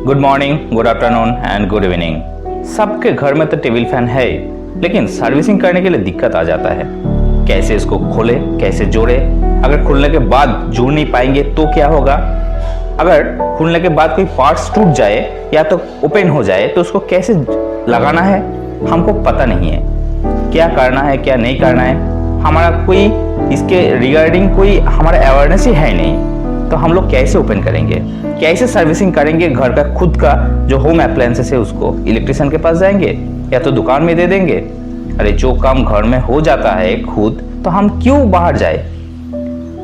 Good morning, good afternoon and good evening. सबके घर में तो टेबल फैन है, लेकिन सर्विसिंग करने के लिए दिक्कत आ जाता है। कैसे इसको खोले, कैसे जोड़े? अगर खुलने के बाद जोड़ नहीं पाएंगे तो क्या होगा? अगर खुलने के बाद कोई पार्ट्स टूट जाए या तो ओपन हो जाए तो उसको कैसे लगाना है हमको पता नहीं है। क्या करना है, क्या नहीं करना है, हमारा कोई इसके रिगार्डिंग कोई हमारा अवेयरनेस ही है नहीं। तो हम लोग कैसे ओपन करेंगे, कैसे सर्विसिंग करेंगे? घर का खुद का जो होम अप्लायंसेस है उसको इलेक्ट्रिशियन के पास जाएंगे या तो दुकान में दे देंगे? अरे जो काम घर में हो जाता है खुद, तो हम क्यों बाहर जाए?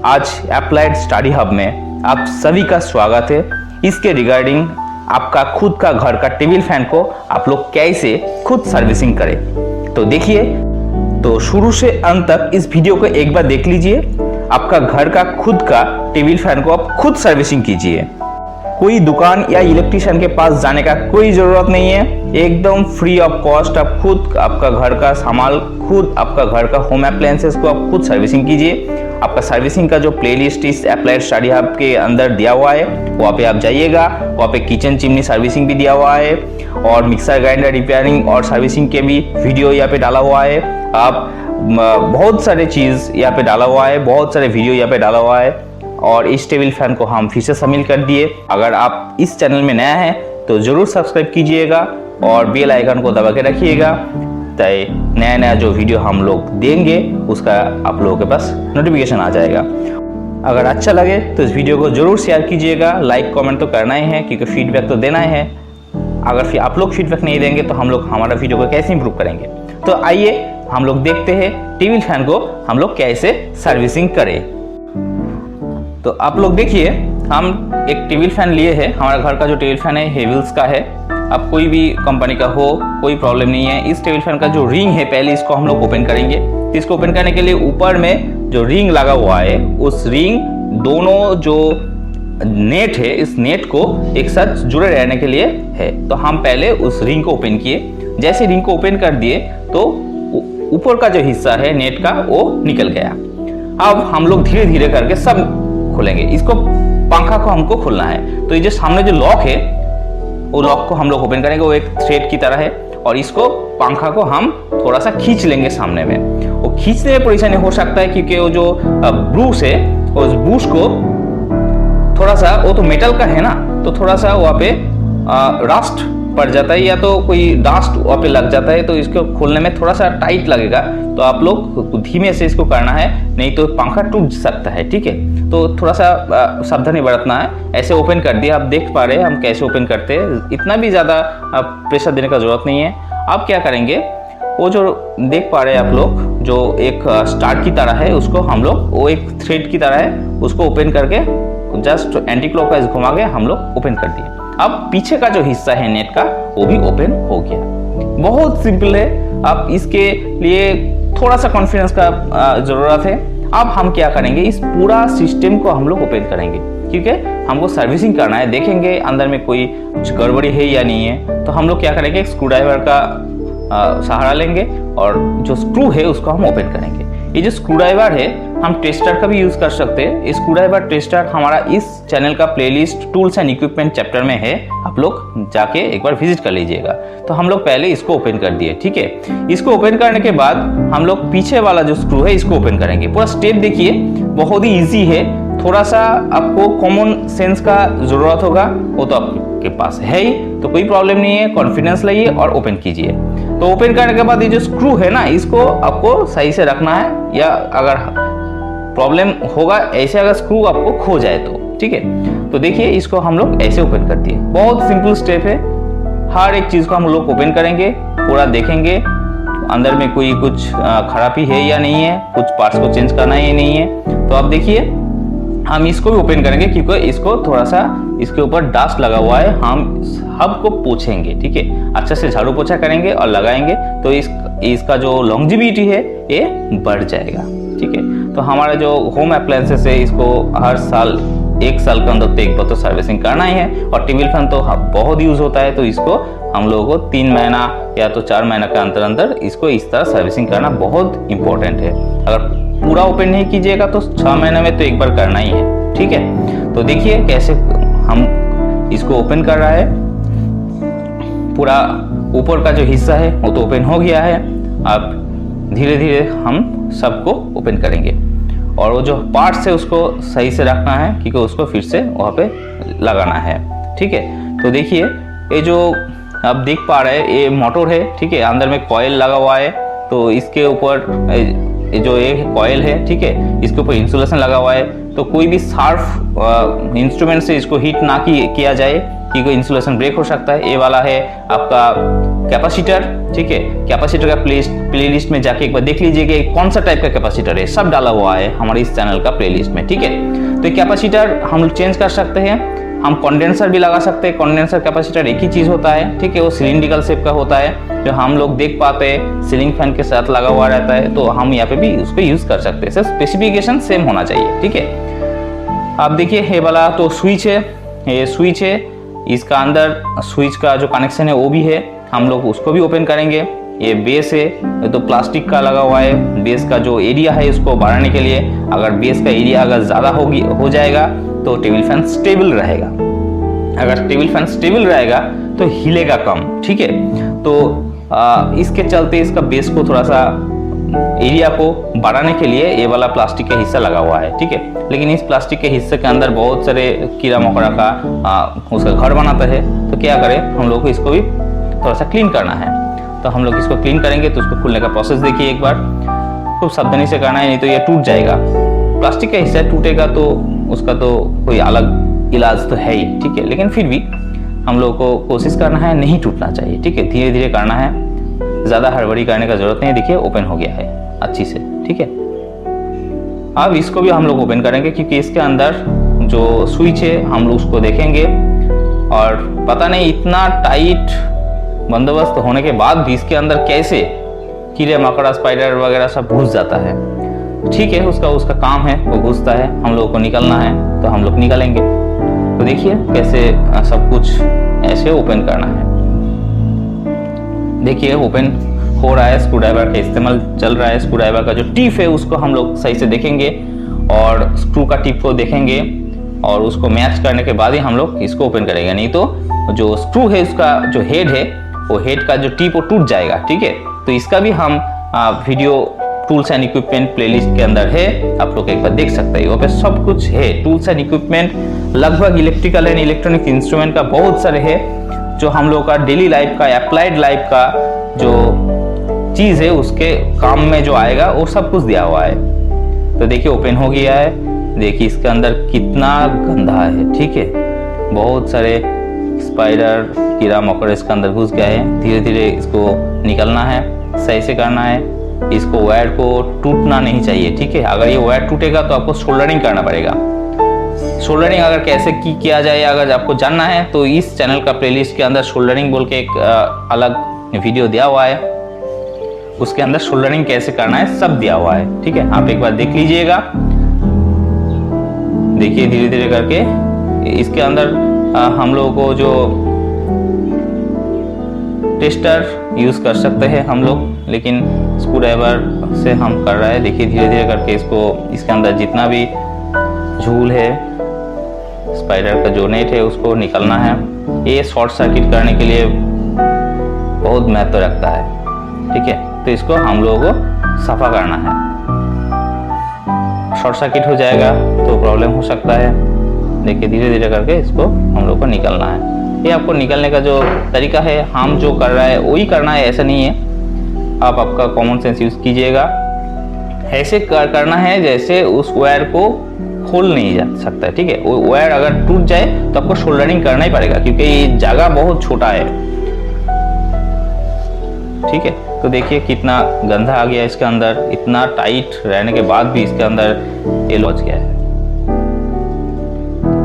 आज अप्लाइड स्टडी हब में आप सभी का स्वागत है। इसके रिगार्डिंग आपका खुद का घर का टेबल फैन को आप लोग कैसे खुद सर्विसिंग करें, तो देखिए। तो शुरू से अंत तक इस वीडियो को एक बार देख लीजिए। आपका घर का खुद का टेबल फैन को आप खुद सर्विसिंग कीजिए। कोई दुकान या इलेक्ट्रिशियन के पास जाने का कोई जरूरत नहीं है, एकदम फ्री ऑफ कॉस्ट आप खुद आपका घर का सामान, खुद आपका घर का होम अप्लायंसेस को आप खुद सर्विसिंग कीजिए। आपका सर्विसिंग का जो प्लेलिस्ट इस अप्लाइड स्टडी हब के अंदर दिया हुआ है, वहाँ पे आप जाइएगा। वहाँ पे किचन चिमनी सर्विसिंग भी दिया हुआ है और मिक्सर ग्राइंडर रिपेयरिंग और सर्विसिंग के भी वीडियो यहाँ पे डाला हुआ है। आप बहुत सारे चीज यहाँ पे डाला हुआ है, बहुत सारे वीडियो यहाँ पे डाला हुआ है। और इस टेबल फैन को हम फिर से शामिल कर दिए। अगर आप इस चैनल में नया है तो जरूर सब्सक्राइब कीजिएगा और बेल आइकन को दबा के रखिएगा, ताकि नया नया जो वीडियो हम लोग देंगे उसका आप लोगों के पास नोटिफिकेशन आ जाएगा। अगर अच्छा लगे तो इस वीडियो को जरूर शेयर कीजिएगा, लाइक कमेंट तो करना ही है, क्योंकि फीडबैक तो देना ही है। अगर फिर आप लोग फीडबैक नहीं देंगे तो हम लोग हमारा वीडियो को कैसे इंप्रूव करेंगे? तो आइए हम लोग देखते हैं टेबल फैन को हम लोग कैसे सर्विसिंग करें। तो आप लोग देखिए, हम एक टेबल फैन लिए हैं। हमारा घर का जो टेबल फैन है हेवल्स का है। अब कोई भी कंपनी का हो, कोई प्रॉब्लम नहीं है। इस टेबल फैन का जो रिंग है, पहले इसको हम लोग ओपन करेंगे। तो इसको ओपन करने के लिए ऊपर में जो रिंग लगा हुआ है, उस रिंग दोनों जो नेट है, इस नेट को एक साथ जुड़े रहने के लिए है। तो हम पहले उस रिंग को ओपन किए। जैसे रिंग को ओपन कर दिए तो ऊपर का जो हिस्सा है नेट का वो निकल गया। अब हम लोग धीरे धीरे करके सब खोलेंगे। इसको पंखा को हमको खोलना है। तो ये जो सामने जो लॉक है, वो लॉक को हम लोग ओपन करेंगे। वो एक थ्रेड की तरह है और इसको पंखा को हम थोड़ा सा खींच लेंगे सामने में। वो खींचने में परेशानी हो सकता है क्योंकि वो जो ब्रूस है, उस ब्रूस को थोड़ा सा, वो तो मेटल का है ना, तो थोड़ा सा वहाँ पे रस्ट पड़ जाता है या तो कोई डस्ट वहाँ पे लग जाता है, तो इसको खोलने में थोड़ा सा टाइट लगेगा। तो आप लोग धीमे से इसको करना है, नहीं तो पंखा टूट सकता है। ठीक है, तो थोड़ा सा सावधानी बरतना है। ऐसे ओपन कर दिया, आप देख पा रहे हैं हम कैसे ओपन करते हैं। इतना भी ज़्यादा प्रेशर देने का जरूरत नहीं है। आप क्या करेंगे, वो जो देख पा रहे हैं आप लोग, जो एक स्टार्ट की तरह है, उसको हम लोग, वो एक थ्रेड की तरह है, उसको ओपन करके जस्ट एंटी क्लॉकवाइज घुमा के हम लोग ओपन कर दिए। अब पीछे का जो हिस्सा है नेट का, वो भी ओपन हो गया। बहुत सिंपल है। आप इसके लिए थोड़ा सा कॉन्फिडेंस का जरूरत है। अब हम क्या करेंगे, इस पूरा सिस्टम को हम लोग ओपन करेंगे, क्योंकि हमको सर्विसिंग करना है। देखेंगे अंदर में कोई गड़बड़ी है या नहीं है। तो हम लोग क्या करेंगे, एक स्क्रू ड्राइवर का सहारा लेंगे और जो स्क्रू है उसको हम ओपन करेंगे। ये जो स्क्रू ड्राइवर है, हम टेस्टर का भी यूज कर सकते हैं। स्क्रू ड्राइवर टेस्टर हमारा इस चैनल का playlist tools and equipment chapter में है, आप लोग जाके एक बार विजिट कर लीजिएगा। तो हम लोग पहले इसको ओपन कर दिए। ठीक है, इसको ओपन करने के बाद हम लोग पीछे वाला जो स्क्रू है इसको ओपन करेंगे। पूरा स्टेप देखिए, बहुत ही ईजी है। थोड़ा सा आपको कॉमन सेंस का जरूरत होगा, वो तो आपके पास है ही, तो कोई प्रॉब्लम नहीं है। कॉन्फिडेंस लाइए और ओपन कीजिए। तो ओपन करने के बाद ये जो स्क्रू है ना, इसको आपको सही से रखना है, या अगर प्रॉब्लम होगा ऐसे, अगर स्क्रू आपको खो जाए तो। ठीक है, तो देखिए इसको हम लोग ऐसे ओपन कर दिए। बहुत सिंपल स्टेप है। हर एक चीज को हम लोग ओपन करेंगे, पूरा देखेंगे अंदर में कोई कुछ खराबी है या नहीं है, कुछ पार्ट्स को चेंज करना है या नहीं है। तो आप देखिए, हम इसको भी ओपन करेंगे क्योंकि इसको थोड़ा सा इसके ऊपर डस्ट लगा हुआ है। हम सबको पोछेंगे। ठीक है, अच्छा से झाड़ू पोछा करेंगे और लगाएंगे, तो इसका जो लॉन्जिविटी है ये बढ़ जाएगा। ठीक है, तो हमारा जो होम अप्लायंसेस है, इसको हर साल, एक साल के अंदर तो एक बार तो सर्विसिंग करना ही है। और टेबल फैन तो बहुत यूज होता है, तो इसको हम लोगों को 3 महीना या तो 4 महीना के अंदर अंदर इसको इस तरह सर्विसिंग करना बहुत इंपॉर्टेंट है। अगर पूरा ओपन नहीं कीजिएगा तो 6 महीने में तो एक बार करना ही है। ठीक है, तो देखिए कैसे हम इसको ओपन कर रहा है। पूरा ऊपर का जो हिस्सा है वो तो ओपन हो गया है। अब धीरे धीरे हम सबको ओपन करेंगे और वो जो पार्ट्स है उसको सही से रखना है क्योंकि उसको फिर से वहाँ पे लगाना है। ठीक है, तो देखिए ये जो आप देख पा रहे हैं ये मोटर है। ठीक है, अंदर में कॉइल लगा हुआ है, तो इसके ऊपर जो एक कॉइल है, ठीक है, इसके ऊपर इंसुलेशन लगा हुआ है। तो कोई भी शार्प इंस्ट्रूमेंट से इसको हीट ना किया जाए क्योंकि इंसुलेशन ब्रेक हो सकता है। ये वाला है आपका कैपेसिटर। ठीक है, कैपेसिटर का प्लेलिस्ट में जाके एक बार देख लीजिए कि कौन सा टाइप का कैपेसिटर है, सब डाला हुआ है हमारे इस चैनल का प्लेलिस्ट में। ठीक है, तो कैपेसिटर हम चेंज कर सकते हैं, हम कंडेंसर भी लगा सकते हैं। कंडेंसर कैपेसिटर एक ही चीज होता है। ठीक है, वो सिलिंड्रिकल शेप का होता है जो हम लोग देख पाते हैं, सीलिंग फैन के साथ लगा हुआ रहता है, तो हम यहाँ पे भी उसको यूज कर सकते हैं। सिर्फ स्पेसिफिकेशन सेम होना चाहिए। ठीक है, आप देखिए ये वाला तो स्विच है, ये स्विच है, इसका अंदर स्विच का जो कनेक्शन है वो भी है, हम लोग उसको भी ओपन करेंगे। ये बेस है, ये तो प्लास्टिक का लगा हुआ है। बेस का जो एरिया है उसको बढ़ाने के लिए, अगर बेस का एरिया अगर ज्यादा हो जाएगा तो टेबल फैन स्टेबल रहेगा। अगर टेबल फैन स्टेबल रहेगा तो हिलेगा कम। ठीक है, तो इसके चलते इसका बेस को थोड़ा सा एरिया को बढ़ाने के लिए ये वाला प्लास्टिक का हिस्सा लगा हुआ है। ठीक है, लेकिन इस प्लास्टिक के हिस्से के अंदर बहुत सारे कीड़ा मकोड़ा का उसका घर बनाता है, तो क्या करें हम लोग को इसको भी थोड़ा सा क्लीन करना है। तो हम लोग इसको क्लीन करेंगे। तो उसको खुलने का प्रोसेस देखिए एक बार, खूब सावधानी से करना है, नहीं तो ये टूट जाएगा। प्लास्टिक का हिस्सा टूटेगा तो उसका तो कोई अलग इलाज तो है ही। ठीक है, लेकिन फिर भी हम लोग को कोशिश करना है नहीं टूटना चाहिए। ठीक है, धीरे धीरे करना है, ज्यादा हड़बड़ी करने का जरूरत नहीं है। देखिए ओपन हो गया है अच्छी से। ठीक है, अब इसको भी हम लोग ओपन करेंगे क्योंकि इसके अंदर जो स्विच है हम लोग उसको देखेंगे और पता नहीं इतना टाइट बंदोबस्त होने के बाद भी इसके अंदर कैसे कीड़े मकोड़ा स्पाइडर वगैरह सब घुस जाता है। ठीक है, उसका काम है, वो घुसता है, हम लोगों को निकलना है तो हम लोग निकलेंगे। तो देखिए कैसे सब कुछ ऐसे ओपन करना है। देखिए ओपन हो रहा है, स्क्रू ड्राइवर का इस्तेमाल चल रहा है। स्क्रू ड्राइवर का जो टिप है उसको हम लोग सही से देखेंगे और स्क्रू का टिप को देखेंगे और उसको मैच करने के बाद ही हम लोग इसको ओपन करेंगे, नहीं तो जो स्क्रू है उसका जो हेड है वो हेड का जो टिप वो टूट जाएगा। ठीक है, तो इसका भी हम video tools and equipment playlist के अंदर है, आप लोग एक बार देख सकते हैं। वहाँ पे सब कुछ है, टूल्स एंड इक्विपमेंट, लगभग इलेक्ट्रिकल एंड इलेक्ट्रॉनिक इंस्ट्रूमेंट का बहुत सारे है जो हम लोग का डेली लाइफ का, अप्लाइड लाइफ का जो चीज है उसके काम में जो आएगा वो सब कुछ दिया हुआ है। तो देखिए ओपन हो गया है, देखिए इसके अंदर कितना गंदा है। ठीक है, बहुत सारे स्पाइडर कीड़ा मकोड़ा इसके अंदर घुस गया है। धीरे धीरे इसको निकलना है, सही से करना है, इसको वायर को टूटना नहीं चाहिए। ठीक है, अगर ये वायर टूटेगा तो आपको सोल्डरिंग करना पड़ेगा। सोल्डरिंग अगर कैसे किया जाए अगर आपको जानना है तो इस चैनल का प्लेलिस्ट के अंदर सोल्डरिंग बोल के एक अलग वीडियो दिया हुआ है, उसके अंदर सोल्डरिंग कैसे करना है सब दिया हुआ है। ठीक है, आप एक बार देख लीजिएगा। देखिए धीरे धीरे करके इसके अंदर हम लोगों को जो टेस्टर यूज कर सकते हैं हम लोग, लेकिन स्क्रू ड्राइवर से हम कर रहे हैं। देखिए धीरे धीरे करके इसके अंदर जितना भी झूल है, स्पाइडर का जो नेट है उसको निकलना है। ये शॉर्ट सर्किट करने के लिए बहुत महत्व रखता है। ठीक है, तो इसको हम लोगों को सफा करना है। शॉर्ट सर्किट हो जाएगा तो प्रॉब्लम हो सकता है। देखिए धीरे धीरे करके इसको हम लोग को निकलना है। ये आपको निकलने का जो तरीका है हम जो कर रहा है वही करना है, ऐसा नहीं है। आप आपका कॉमन सेंस यूज कीजिएगा। ऐसे करना है जैसे उस वायर को खोल नहीं जा सकता है। ठीक है, वो वायर अगर टूट जाए तो आपको सोल्डरिंग करना ही पड़ेगा क्योंकि ये जगह बहुत छोटा है। ठीक है, तो देखिए कितना गंदा आ गया इसके अंदर, इतना टाइट रहने के बाद भी इसके अंदर ये लॉज गया है।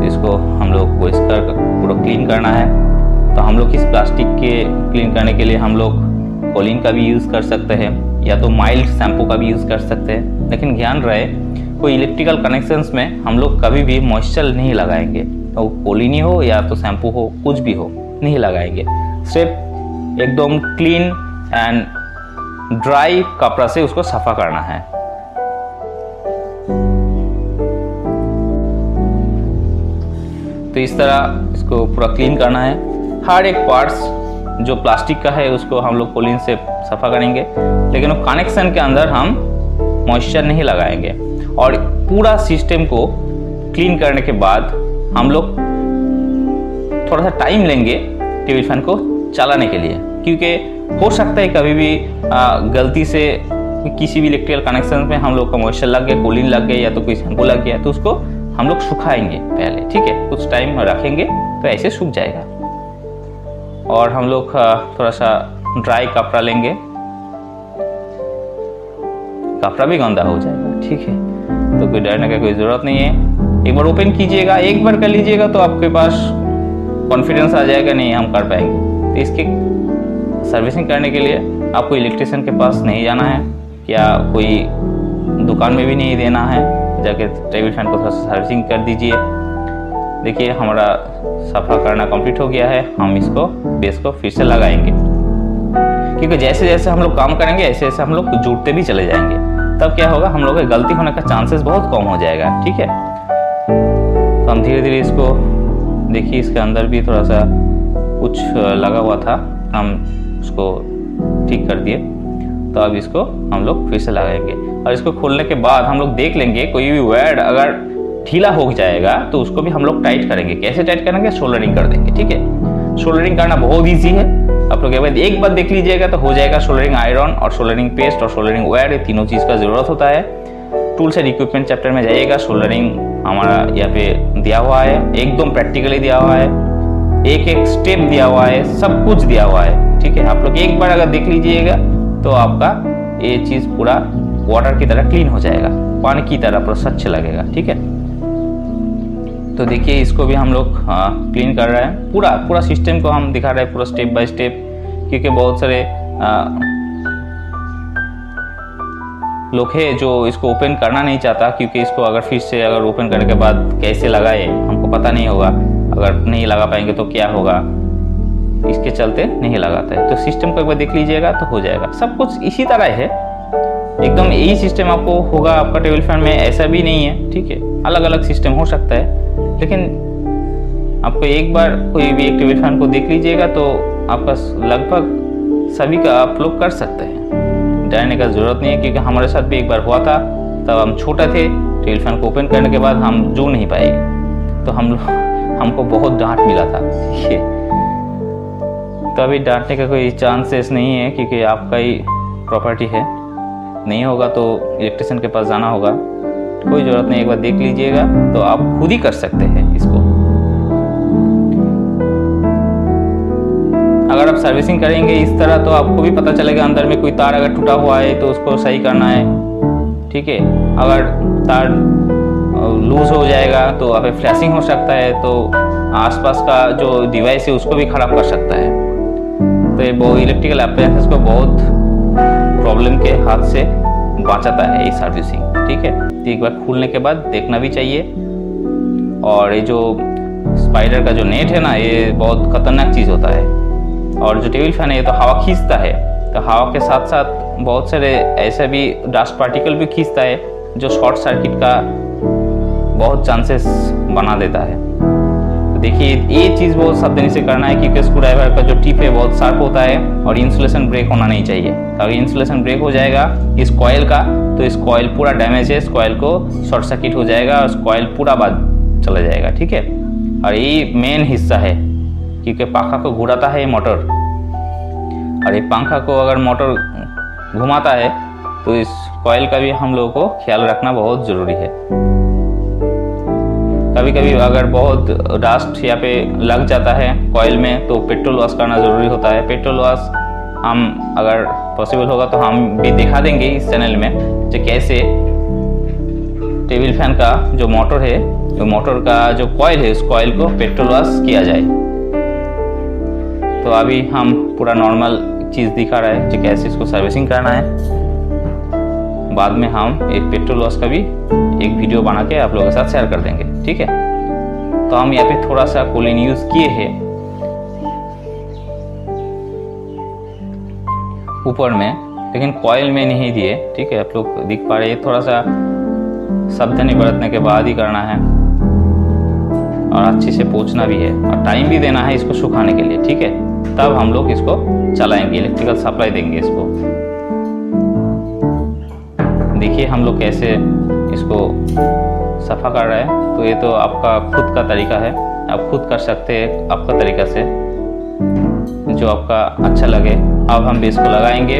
इसको हम लोग को इसका पूरा क्लीन करना है। तो हम लोग इस प्लास्टिक के क्लीन करने के लिए हम लोग कोलिन का भी यूज़ कर सकते हैं या तो माइल्ड शैम्पू का भी यूज़ कर सकते हैं, लेकिन ध्यान रहे कोई इलेक्ट्रिकल कनेक्शंस में हम लोग कभी भी मॉइस्चर नहीं लगाएंगे। तो कोलिन ही हो या तो शैम्पू हो, कुछ भी हो, नहीं लगाएंगे। सिर्फ एकदम क्लीन एंड ड्राई कपड़ा से उसको सफा करना है। तो इस तरह इसको पूरा क्लीन करना है। हर एक पार्ट्स जो प्लास्टिक का है उसको हम लोग कोलिन से सफ़ा करेंगे, लेकिन वो कनेक्शन के अंदर हम मॉइस्चर नहीं लगाएंगे। और पूरा सिस्टम को क्लीन करने के बाद हम लोग थोड़ा सा टाइम लेंगे टेबल फैन को चलाने के लिए, क्योंकि हो सकता है कभी भी गलती से किसी भी इलेक्ट्रिकल कनेक्शन में हम लोग का मॉइस्चर लग गया, कोलिन लग गया या तो कोई शैम्पू लग गया, तो उसको हम लोग सुखाएंगे पहले, ठीक है, कुछ टाइम रखेंगे तो ऐसे सूख जाएगा। और हम लोग थोड़ा सा ड्राई कपड़ा लेंगे, कपड़ा भी गंदा हो जाएगा, ठीक है, तो कोई डरने का कोई ज़रूरत नहीं है। एक बार ओपन कीजिएगा, एक बार कर लीजिएगा तो आपके पास कॉन्फिडेंस आ जाएगा, नहीं हम कर पाएंगे। तो इसकी सर्विसिंग करने के लिए आपको इलेक्ट्रिशियन के पास नहीं जाना है या कोई दुकान में भी नहीं देना है, जाके टेबल फैन को थोड़ा सा सर्विसिंग कर दीजिए। देखिए हमारा सफ़ा करना कंप्लीट हो गया है। हम इसको बेस को फिर से लगाएंगे, क्योंकि जैसे जैसे हम लोग काम करेंगे ऐसे ऐसे हम लोग जुड़ते भी चले जाएंगे, तब क्या होगा, हम लोग की गलती होने का चांसेस बहुत कम हो जाएगा, ठीक है। तो हम धीरे धीरे इसको, देखिए इसके अंदर भी थोड़ा सा कुछ लगा हुआ था, हम उसको ठीक कर दिए। तो अब इसको हम लोग फिर से लगाएंगे और इसको खोलने के बाद हम लोग देख लेंगे कोई भी वायर अगर ढीला हो जाएगा तो उसको भी हम लोग टाइट करेंगे। कैसे टाइट करेंगे, सोल्डरिंग कर देंगे, ठीक है। सोल्डरिंग करना बहुत ईजी है, आप लोग एक बार देख लीजिएगा तो हो जाएगा। सोल्डरिंग आयरन और सोल्डरिंग पेस्ट और सोल्डरिंग वायर, ये तीनों चीज़ का ज़रूरत होता है। टूल्स एंड इक्विपमेंट चैप्टर में जाइएगा, सोल्डरिंग हमारा यहाँ पे दिया हुआ है, एकदम प्रैक्टिकली दिया हुआ है, एक एक स्टेप दिया हुआ है, सब कुछ दिया हुआ है, ठीक है। आप लोग एक बार अगर देख लीजिएगा तो आपका ये चीज़ पूरा वाटर की तरह क्लीन हो जाएगा, पानी की तरह पूरा स्वच्छ लगेगा, ठीक है। तो देखिए इसको भी हम लोग क्लीन कर रहे हैं, पूरा सिस्टम को हम दिखा रहे हैं, पूरा स्टेप बाय स्टेप, क्योंकि बहुत सारे लोग हैं जो इसको ओपन करना नहीं चाहता, क्योंकि इसको अगर फिर से अगर ओपन करने के बाद कैसे लगाए हमको पता नहीं होगा, अगर नहीं लगा पाएंगे तो क्या होगा, इसके चलते नहीं लगाता है। तो सिस्टम को एक बार देख लीजिएगा तो हो जाएगा। सब कुछ इसी तरह है, एकदम यही सिस्टम आपको होगा आपका टेबल फैन में, ऐसा भी नहीं है, ठीक है। अलग अलग सिस्टम हो सकता है, लेकिन आपको एक बार कोई भी एक टेबल फैन को देख लीजिएगा तो आपका लगभग सभी का आप लोग कर सकते हैं, डरने का ज़रूरत नहीं है। क्योंकि हमारे साथ भी एक बार हुआ था, तब हम छोटा थे, टेबल फैन को ओपन करने के बाद हम जुड़ नहीं पाए, तो हमको बहुत डांट मिला था, ठीक है। तो अभी डांटने का कोई चांसेस नहीं है, क्योंकि आपका ही प्रॉपर्टी है, नहीं होगा तो इलेक्ट्रिशियन के पास जाना होगा, कोई ज़रूरत नहीं। एक बार देख लीजिएगा तो आप खुद ही कर सकते हैं इसको। अगर आप सर्विसिंग करेंगे इस तरह तो आपको भी पता चलेगा अंदर में कोई तार अगर टूटा हुआ है तो उसको सही करना है, ठीक है। अगर तार लूज हो जाएगा तो वहाँ पे फ्लैशिंग हो सकता है, तो आसपास का जो डिवाइस है उसको भी खराब कर सकता है। तो ये वो इलेक्ट्रिकल अप्लायंसेस को बहुत प्रॉब्लम के हाथ से बचाता है ये सर्विसिंग, ठीक है। तो एक बार खोलने के बाद देखना भी चाहिए। और ये जो स्पाइडर का जो नेट है ना, ये बहुत खतरनाक चीज़ होता है। और जो टेबल फैन है ये तो हवा खींचता है, तो हवा के साथ साथ बहुत सारे ऐसे भी डस्ट पार्टिकल भी खींचता है, जो शॉर्ट सर्किट का बहुत चांसेस बना देता है। तो देखिए ये चीज़ बहुत सावधानी से करना है, क्योंकि स्क्रू ड्राइवर का जो टिप है बहुत शार्प होता है और इंसुलेशन ब्रेक होना नहीं चाहिए। अगर इंसुलेशन ब्रेक हो जाएगा इस कॉइल का तो इस कॉइल पूरा डैमेज है, इस कॉइल को शॉर्ट सर्किट हो जाएगा और इस कॉइल पूरा बाद चला जाएगा, ठीक है। और ये मेन हिस्सा है, क्योंकि पंखा को घुराता है ये मोटर, और ये पंखा को अगर मोटर घुमाता है तो इस कॉइल का भी हम लोगों को ख्याल रखना बहुत ज़रूरी है। कभी कभी अगर बहुत डस्ट यहाँ पे लग जाता है कॉइल में तो पेट्रोल वॉश करना ज़रूरी होता है। पेट्रोल वॉश हम अगर पॉसिबल होगा तो हम भी दिखा देंगे इस चैनल में कि कैसे टेबल फैन का जो मोटर है, जो मोटर का जो कॉइल है, उस कॉइल को पेट्रोल वॉश किया जाए। तो अभी हम पूरा नॉर्मल चीज़ दिखा रहे हैं कि कैसे इसको सर्विसिंग करना है। बाद में हम एक पेट्रोल वॉश का भी एक वीडियो बना के आप लोगों के साथ शेयर कर देंगे, ठीक है। तो हम यहाँ पे थोड़ा सा कोलिन यूज़ किए हैं ऊपर में, लेकिन कॉइल में नहीं दिए, ठीक है। आप लोग दिख पा रहे हैं, थोड़ा सा सावधानी बरतने के बाद ही करना है और अच्छे से पोंछना भी है और टाइम भी देना है इसको सुखाने के लिए, ठीक है। तब हम लोग इसको चलाएंगे, इलेक्ट्रिकल सप्लाई देंगे इसको। देखिए हम लोग कैसे इसको सफ़ा कर रहे हैं। तो ये तो आपका खुद का तरीका है, आप खुद कर सकते हैं आपका तरीका से, जो आपका अच्छा लगे। अब हम बेस को लगाएंगे।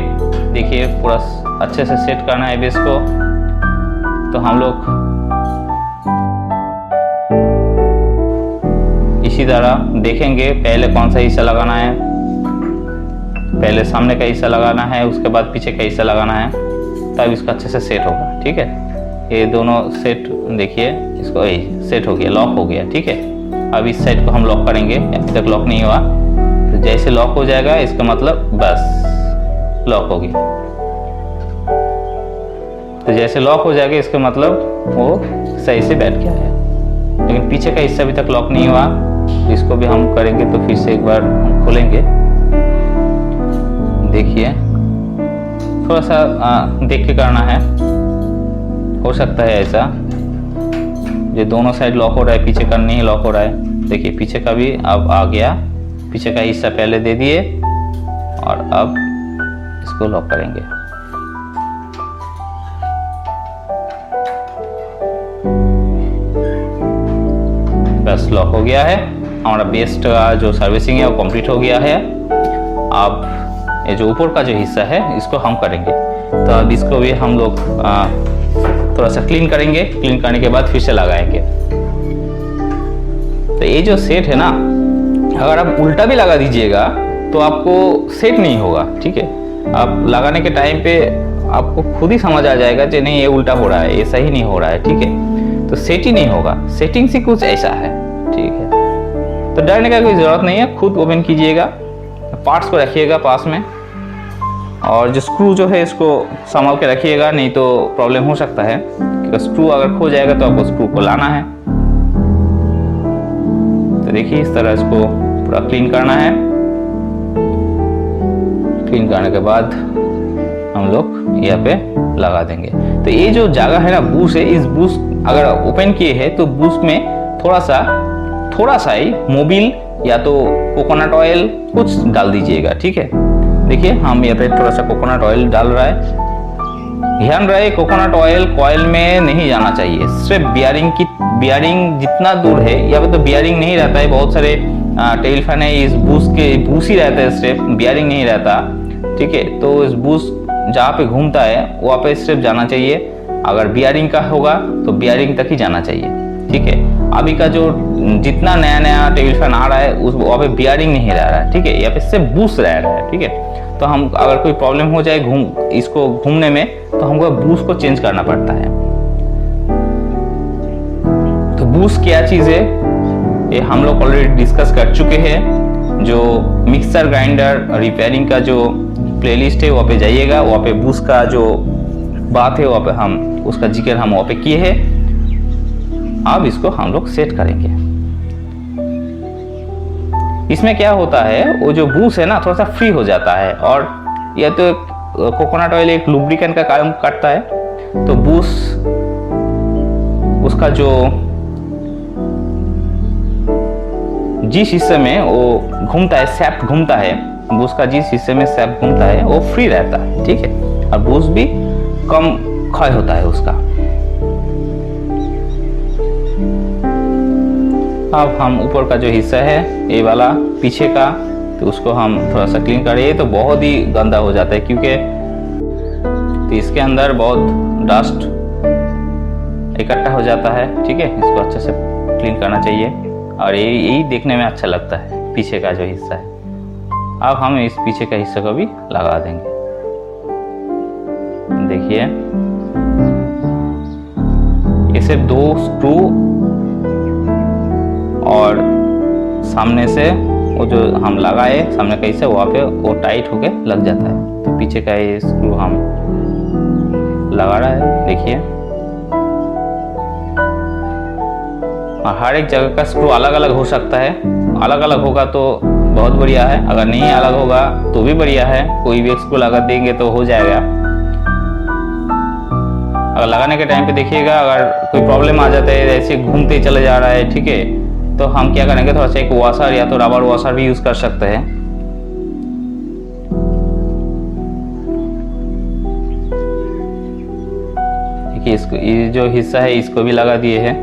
देखिए पूरा अच्छे से सेट करना है बेस को। तो हम लोग इसी तरह देखेंगे पहले कौन सा हिस्सा लगाना है। पहले सामने का हिस्सा लगाना है, उसके बाद पीछे का हिस्सा लगाना है, तब इसका अच्छे से सेट होगा। ठीक है, ये दोनों सेट देखिए, इसको सेट हो गया, लॉक हो गया। ठीक है, अब इस साइड को हम लॉक करेंगे, अभी तक लॉक नहीं हुआ। तो जैसे लॉक हो जाएगा इसका मतलब बस लॉक हो गया। तो जैसे लॉक हो जाएगा इसका मतलब वो सही से बैठ गया है। लेकिन पीछे का हिस्सा अभी तक लॉक नहीं हुआ, तो इसको भी हम करेंगे। तो फिर से एक बार हम खोलेंगे। देखिए थोड़ा सा देख के करना है, हो सकता है ऐसा ये दोनों साइड लॉक हो रहा है, पीछे का नहीं लॉक हो रहा है। देखिए पीछे का भी अब आ गया, पीछे का हिस्सा पहले दे दिए और अब इसको लॉक करेंगे। बस लॉक हो गया है, हमारा बेस का जो सर्विसिंग है वो कंप्लीट हो गया है। अब ये जो ऊपर का जो हिस्सा है इसको हम करेंगे। तो अब इसको भी हम लोग थोड़ा सा क्लीन करेंगे, क्लीन करने के बाद फिर से लगाएंगे। तो ये जो सेट है ना, अगर आप उल्टा भी लगा दीजिएगा तो आपको सेट नहीं होगा। ठीक है, आप लगाने के टाइम पे आपको खुद ही समझ आ जाएगा कि नहीं ये उल्टा हो रहा है, ये सही नहीं हो रहा है। ठीक है, तो सेट ही नहीं होगा, सेटिंग से कुछ ऐसा है। ठीक है, तो डरने का कोई ज़रूरत नहीं है, खुद ओपन कीजिएगा, पार्ट्स को रखिएगा पास में, और जो स्क्रू जो है इसको संभाल के रखिएगा, नहीं तो प्रॉब्लम हो सकता है। क्योंकि स्क्रू अगर खो जाएगा तो आपको स्क्रू को लाना है। तो देखिए इस तरह इसको पूरा क्लीन करना है। क्लीन करने के बाद हम लोग यहाँ पे लगा देंगे। तो ये जो जगह है ना बूश है, इस बूश अगर ओपन किए हैं तो बूश में थोड़ा सा ही मोबिल या तो कोकोनट ऑयल कुछ डाल दीजिएगा। ठीक है, देखिए हम यहाँ पे थोड़ा सा कोकोनट ऑयल डाल रहा है। ध्यान रहे कोकोनट ऑयल कॉइल में नहीं जाना चाहिए, सिर्फ बियरिंग जितना दूर है, यहाँ पे तो बियरिंग नहीं रहता है। बहुत सारे टेल फैन है इस बूस ही रहता है, सिर्फ बियरिंग नहीं रहता। ठीक है, तो इस बूस जहाँ पे घूमता है वहाँ पे सिर्फ जाना चाहिए। अगर बियरिंग का होगा तो बियरिंग तक ही जाना चाहिए। ठीक है, अभी का जो जितना नया टेबल फैन आ रहा है उस वहाँ पे बियरिंग नहीं रह रहा है। ठीक है, यहाँ पे सिर्फ बूस रह रहा है। ठीक है, तो हम अगर कोई प्रॉब्लम हो जाए इसको घूमने में, तो हमको बूस को चेंज करना पड़ता है। तो बूस क्या चीज है ये हम लोग ऑलरेडी डिस्कस कर चुके हैं। जो मिक्सर ग्राइंडर रिपेयरिंग का जो प्लेलिस्ट है वहाँ पे जाइएगा, वहाँ पे बूस का जो बात है वहाँ पे हम उसका जिक्र हम वहाँ पे किए हैं। अब इसको हम लोग सेट करेंगे। इसमें क्या होता है, वो जो बूस है ना थोड़ा सा फ्री हो जाता है, और यह तो कोकोनट ऑयल एक लुब्रिकेंट का काम करता है। तो बूस उसका जो जिस हिस्से में वो घूमता है, सैप घूमता है, बूस का जिस हिस्से में सैप घूमता है वो फ्री रहता है। ठीक है, और बूस भी कम क्षय होता है उसका। अब हम ऊपर का जो हिस्सा है ये वाला पीछे का, तो उसको हम थोड़ा सा क्लीन करें। तो बहुत ही गंदा हो जाता है क्योंकि तो इसके अंदर बहुत डस्ट इकट्ठा हो जाता है। ठीक है, इसको अच्छे से क्लीन करना चाहिए, और यही देखने में अच्छा लगता है पीछे का जो हिस्सा है। अब हम इस पीछे का हिस्से को भी लगा देंगे। देखिए ये सिर्फ 2 स्क्रू और सामने से वो जो हम लगाए सामने का हिस्सा वहाँ पे वो टाइट होके लग जाता है। तो पीछे का ये स्क्रू हम लगा रहा है, देखिए। और हर एक जगह का स्क्रू अलग अलग हो सकता है, अलग अलग होगा तो बहुत बढ़िया है, अगर नहीं अलग होगा तो भी बढ़िया है। कोई भी स्क्रू लगा देंगे तो हो जाएगा। अगर लगाने के टाइम पे देखिएगा अगर कोई प्रॉब्लम आ जाता है, ऐसे घूमते चले जा रहा है, ठीक है, तो हम क्या करेंगे, थोड़ा सा एक वॉशर या तो रबर वॉशर भी यूज़ कर सकते हैं। देखिए इसको, ये जो हिस्सा है इसको भी लगा दिए हैं।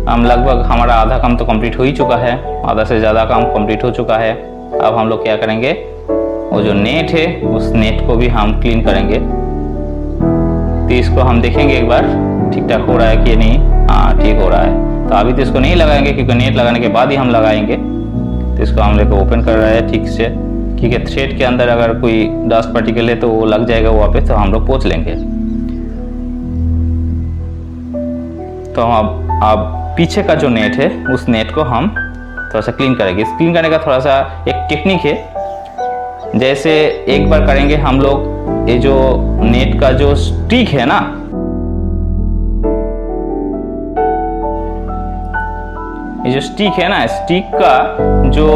हम लगभग, हमारा आधा काम तो कंप्लीट हो ही चुका है, आधा से ज़्यादा काम कंप्लीट हो चुका है। अब हम लोग क्या करेंगे, वो जो नेट है उस नेट को भी हम क्लीन करेंगे। तो इसको हम देखेंगे एक बार ठीक ठाक हो रहा है कि नहीं। हाँ ठीक हो रहा है। तो अभी तो इसको नहीं लगाएंगे क्योंकि नेट लगाने के बाद ही हम लगाएंगे। तो इसको हम लोग ओपन कर रहा है ठीक से, क्योंकि थ्रेड के अंदर अगर कोई डस्ट पार्टिकल है तो वो लग जाएगा वहाँ पे, तो हम लोग पोंछ लेंगे। तो अब पीछे का जो नेट है उस नेट को हम थोड़ा सा क्लीन करेंगे। इस क्लीन करने का थोड़ा सा एक टेक्निक है। जैसे एक बार करेंगे हम लोग, ये जो नेट का जो स्टिक है ना, ये जो स्टिक है ना, स्टिक का जो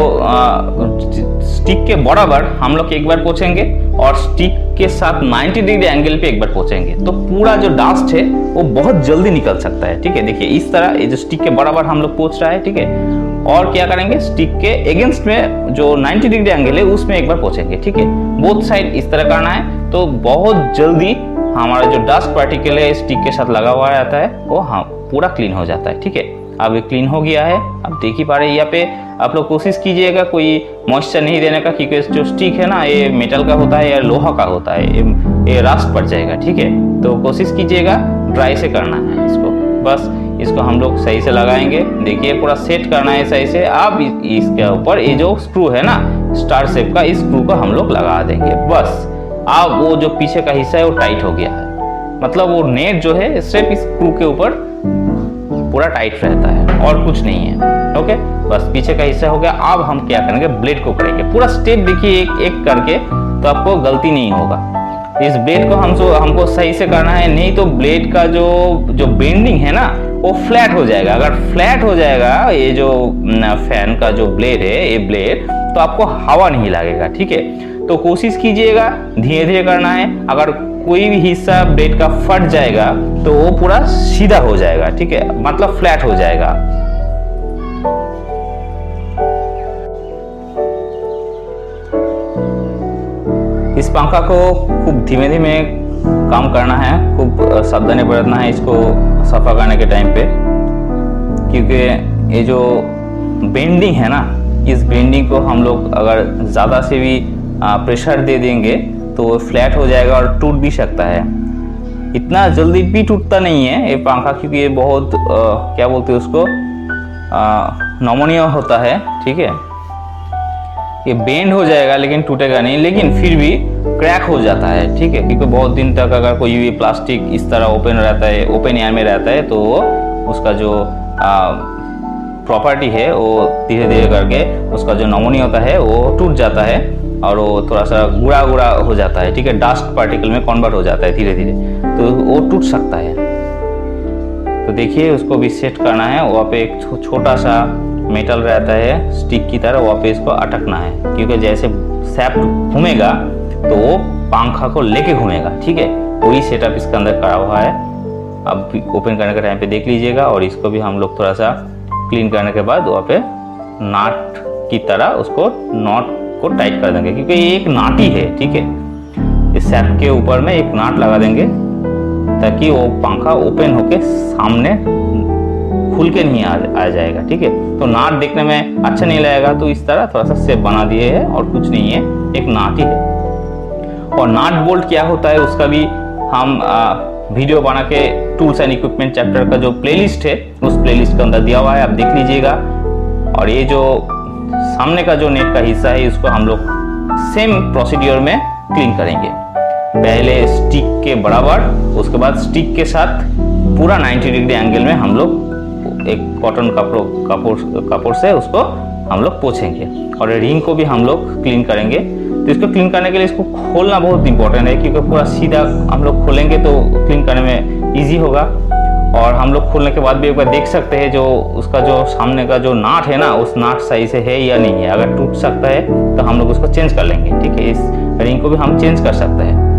स्टिक के बराबर हम लोग एक बार पोंछेंगे और स्टिक के साथ 90 डिग्री एंगल पे एक बार पोंछेंगे, तो पूरा जो डस्ट है वो बहुत जल्दी निकल सकता है। ठीक है, देखिए इस तरह ये जो स्टिक के बराबर हम लोग पोंछ रहा है। ठीक है, और क्या करेंगे, स्टिक के अगेंस्ट में जो 90 डिग्री एंगल है उसमें एक बार पोंछेंगे। ठीक है, बोथ साइड इस तरह करना है, तो बहुत जल्दी हमारा जो डस्ट पार्टिकल है स्टिक के साथ लगा हुआ रहता है वो हाँ पूरा क्लीन हो जाता है। ठीक है, अब ये क्लीन हो गया है। अब देख ही पा रहे हैं यहाँ पे, आप लोग कोशिश कीजिएगा कोई मॉइस्चर नहीं देने का, क्योंकि जो स्टिक है ना ये मेटल का होता है या लोहा का होता है, ये रस्ट पड़ जाएगा। ठीक है, तो कोशिश कीजिएगा ड्राई से करना है इसको। बस इसको हम लोग सही से लगाएंगे। देखिए पूरा सेट करना है सही से। अब इसके ऊपर ये जो स्क्रू है ना स्टार शेप का, इस स्क्रू को हम लोग लगा देंगे। बस अब वो जो पीछे का हिस्सा है वो टाइट हो गया है, मतलब वो नेट जो है सिर्फ इस स्क्रू के ऊपर पूरा टाइट रहता है और कुछ नहीं है। ओके, बस पीछे का हिस्सा हो गया। अब हम क्या करेंगे, ब्लेड को करेंगे। पूरा स्टेप देखिए एक एक करके, तो आपको गलती नहीं होगा। इस ब्लेड को हमको सही से करना है, नहीं तो ब्लेड का जो बेंडिंग है ना वो फ्लैट हो जाएगा। अगर फ्लैट हो जाएगा ये जो फैन का जो ब्लेड है, ये ब्लेड, तो आपको हवा नहीं लगेगा। ठीक है, तो कोशिश कीजिएगा धीरे धीरे करना है। अगर कोई भी हिस्सा ब्लेड का फट जाएगा तो वो पूरा सीधा हो जाएगा। ठीक है, मतलब फ्लैट हो जाएगा। इस पंखा को खूब धीमे धीमे काम करना है, खूब सावधानी बरतना है इसको सफा करने के टाइम पे, क्योंकि ये जो बेंडिंग है ना, इस बेंडिंग को हम लोग अगर ज़्यादा से भी प्रेशर दे देंगे तो वो फ्लैट हो जाएगा और टूट भी सकता है। इतना जल्दी भी टूटता नहीं है ये पंखा, क्योंकि ये बहुत क्या बोलते हैं उसको, नमनीय होता है। ठीक है, ये बेंड हो जाएगा लेकिन टूटेगा नहीं, लेकिन फिर भी क्रैक हो जाता है। ठीक है, क्योंकि बहुत दिन तक अगर कोई भी प्लास्टिक इस तरह ओपन रहता है, ओपन एयर में रहता है, तो उसका जो प्रॉपर्टी है वो धीरे धीरे करके उसका जो नमूनी होता है वो टूट जाता है और वो थोड़ा सा गुड़ा गुड़ा हो जाता है। ठीक है, डस्ट पार्टिकल में कन्वर्ट हो जाता है धीरे धीरे, तो वो टूट सकता है। तो देखिए उसको भी सेट करना है। वहाँ पे एक छोटा सा मेटल रहता है स्टिक की तरह, वहाँ पे इसको अटकना है, क्योंकि जैसे सैप घूमेगा तो वो पंखा को लेके घूमेगा। ठीक है, वही सेटअप इसके अंदर करा हुआ है। अब ओपन करने के टाइम पे देख लीजिएगा, और इसको भी हम लोग थोड़ा सा क्लीन करने के बाद वहाँ पे नाट की तरह उसको नॉट को टाइट कर देंगे, क्योंकि ये एक नाट ही है। ठीक है, इस सैप के ऊपर में एक नाट लगा देंगे ताकि वो पंखा ओपन होके सामने खुल के नहीं आ जाएगा। ठीक है, तो नाट देखने में अच्छा नहीं लगेगा, तो इस तरह थोड़ा सा शेप बना दिए है और कुछ नहीं है, एक नाट ही है। और नाट बोल्ट क्या होता है उसका भी हम वीडियो बना के टूल्स एंड इक्विपमेंट चैप्टर का जो प्लेलिस्ट है उस प्लेलिस्ट के अंदर दिया हुआ है, आप देख लीजिएगा। और ये जो सामने का जो नेट का हिस्सा है इसको हम लोग सेम प्रोसीड्योर में क्लीन करेंगे। पहले स्टिक के बराबर, उसके बाद स्टिक के साथ पूरा 90 डिग्री एंगल में हम लोग एक कॉटन कपड़ से उसको हम लोग पोंछेंगे। और रिंग को भी हम लोग क्लीन करेंगे। तो इसको क्लीन करने के लिए इसको खोलना बहुत इंपॉर्टेंट है, क्योंकि पूरा सीधा हम लोग खोलेंगे तो क्लीन करने में इजी होगा। और हम लोग खोलने के बाद भी एक बार देख सकते हैं जो उसका जो सामने का जो नाट है ना, उस नाट सही से है या नहीं है। अगर टूट सकता है तो हम लोग उसको चेंज कर लेंगे। ठीक है, इस रिंग को भी हम चेंज कर सकते हैं।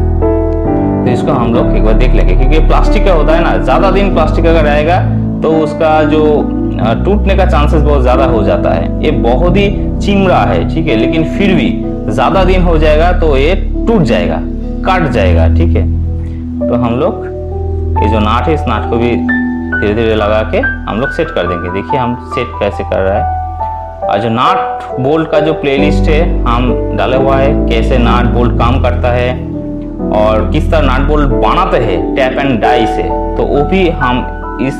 तो इसको हम लोग एक बार देख लेंगे, क्योंकि प्लास्टिक का होता है ना, ज़्यादा दिन प्लास्टिक अगर रहेगा तो उसका जो टूटने का चांसेस बहुत ज़्यादा हो जाता है। ये बहुत ही चिमड़ा है। ठीक है, लेकिन फिर भी ज़्यादा दिन हो जाएगा तो ये टूट जाएगा, कट जाएगा। ठीक है, तो हम लोग ये जो नाट है इस नाट को भी धीरे धीरे लगा के हम लोग सेट कर देंगे। देखिए हम सेट कैसे कर रहा है। और जो नाट बोल्ट का जो प्लेलिस्ट है हम डाले हुआ है, कैसे नाट बोल्ट काम करता है और किस तरह नाट बोल्ट बनाते हैं टैप एंड डाई से, तो वो भी हम इस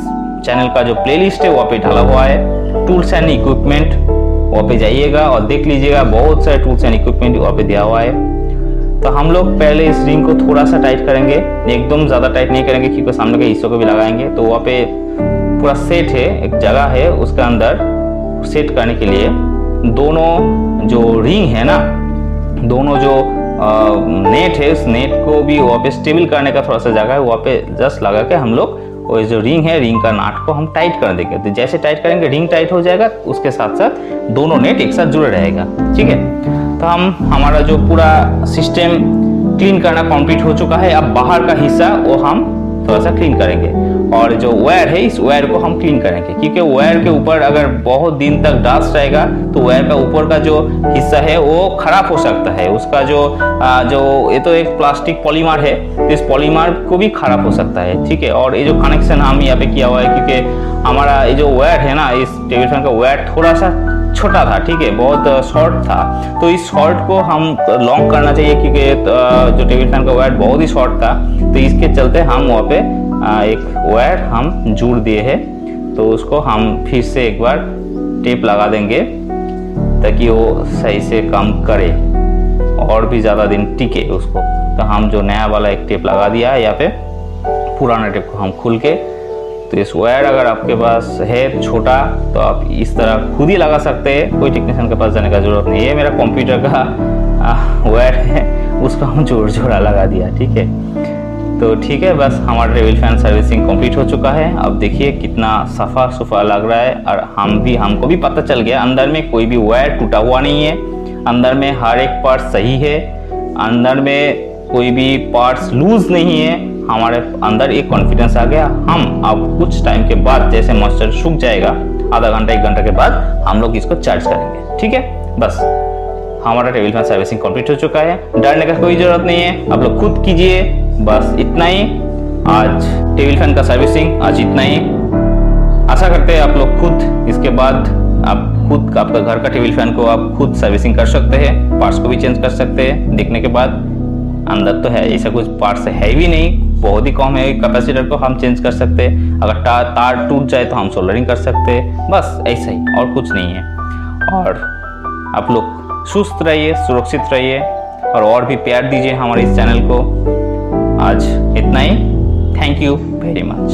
चैनल का जो प्लेलिस्ट है वहाँ पे डाला हुआ है। टूल्स एंड इक्विपमेंट वहाँ पे जाइएगा और देख लीजिएगा, बहुत सारे टूल्स एंड इक्विपमेंट वहाँ पे दिया हुआ है। तो हम लोग पहले इस रिंग को थोड़ा सा टाइट करेंगे, एकदम ज़्यादा टाइट नहीं करेंगे क्योंकि सामने के हिस्सों को भी लगाएंगे। तो वहाँ पे पूरा सेट है, एक जगह है उसके अंदर सेट करने के लिए दोनों जो रिंग है ना, दोनों जो नेट है उस नेट को भी वहाँ पे स्टेबल करने का थोड़ा सा जगह है, वहाँ पे जस्ट लगा के हम लोग वो जो रिंग है रिंग का नाट को हम टाइट कर देंगे। तो जैसे टाइट करेंगे रिंग टाइट हो जाएगा, उसके साथ साथ दोनों नेट एक साथ जुड़े रहेगा। ठीक है, तो हमारा जो पूरा सिस्टम क्लीन करना कंप्लीट हो चुका है। अब बाहर का हिस्सा वो हम थोड़ा सा क्लीन करेंगे और जो वायर है इस वायर को हम क्लीन करेंगे, क्योंकि वायर के ऊपर अगर बहुत दिन तक डस्ट रहेगा तो वायर का ऊपर का जो हिस्सा है वो खराब हो सकता है। उसका जो ये तो एक प्लास्टिक पॉलीमर है, तो इस पॉलीमर को भी खराब हो सकता है। ठीक है, और ये जो कनेक्शन हम यहाँ पे किया हुआ है, क्योंकि हमारा ये जो वायर है ना, इस टेबल फैन का वायर थोड़ा सा छोटा था, ठीक है, बहुत शॉर्ट था, तो इस शॉर्ट को हम लॉन्ग करना चाहिए क्योंकि जो टेबल फैन का वायर बहुत ही शॉर्ट था। तो इसके चलते हम वहाँ पे एक वायर हम जोड़ दिए हैं, तो उसको हम फिर से एक बार टेप लगा देंगे ताकि वो सही से काम करे और भी ज़्यादा दिन टिके उसको। तो हम जो नया वाला एक टेप लगा दिया है, या फिर पुराना टेप को हम खोल के, तो इस वायर अगर आपके पास है छोटा तो आप इस तरह खुद ही लगा सकते हैं, कोई टेक्नीशियन के पास जाने का जरूरत नहीं है। मेरा कंप्यूटर का वायर है, उसको हम जोड़ा लगा दिया। ठीक है, तो ठीक है, बस हमारा टेबल फैन सर्विसिंग कंप्लीट हो चुका है। अब देखिए कितना सफ़ा सुफा लग रहा है और हमको भी पता चल गया अंदर में कोई भी वायर टूटा हुआ नहीं है, अंदर में हर एक पार्ट सही है, अंदर में कोई भी पार्ट्स लूज नहीं है। हमारे अंदर एक कॉन्फिडेंस आ गया। हम अब कुछ टाइम के बाद जैसे मॉइस्चर सूख जाएगा, आधा घंटा 1 घंटा के बाद हम लोग इसको चार्ज करेंगे। ठीक है, बस हमारा टेबल फैन सर्विसिंग कंप्लीट हो चुका है, डरने का कोई जरूरत नहीं है, आप लोग खुद कीजिए। बस इतना ही आज टेबल फैन का सर्विसिंग, आज इतना ही। आशा करते हैं आप लोग खुद इसके बाद आप खुद आपका घर का टेबल फैन को आप खुद सर्विसिंग कर सकते हैं, पार्ट्स को भी चेंज कर सकते हैं। देखने के बाद अंदर तो है ऐसा कुछ पार्ट्स है भी नहीं, बहुत ही कम है। कैपेसिटर को हम चेंज कर सकते हैं, अगर तार टूट जाए तो हम सोल्डरिंग कर सकते हैं, बस ऐसा ही, और कुछ नहीं है। और आप लोग सुस्त रहिए, सुरक्षित रहिए और भी प्यार दीजिए हमारे इस चैनल को। आज इतना ही, थैंक यू वेरी मच।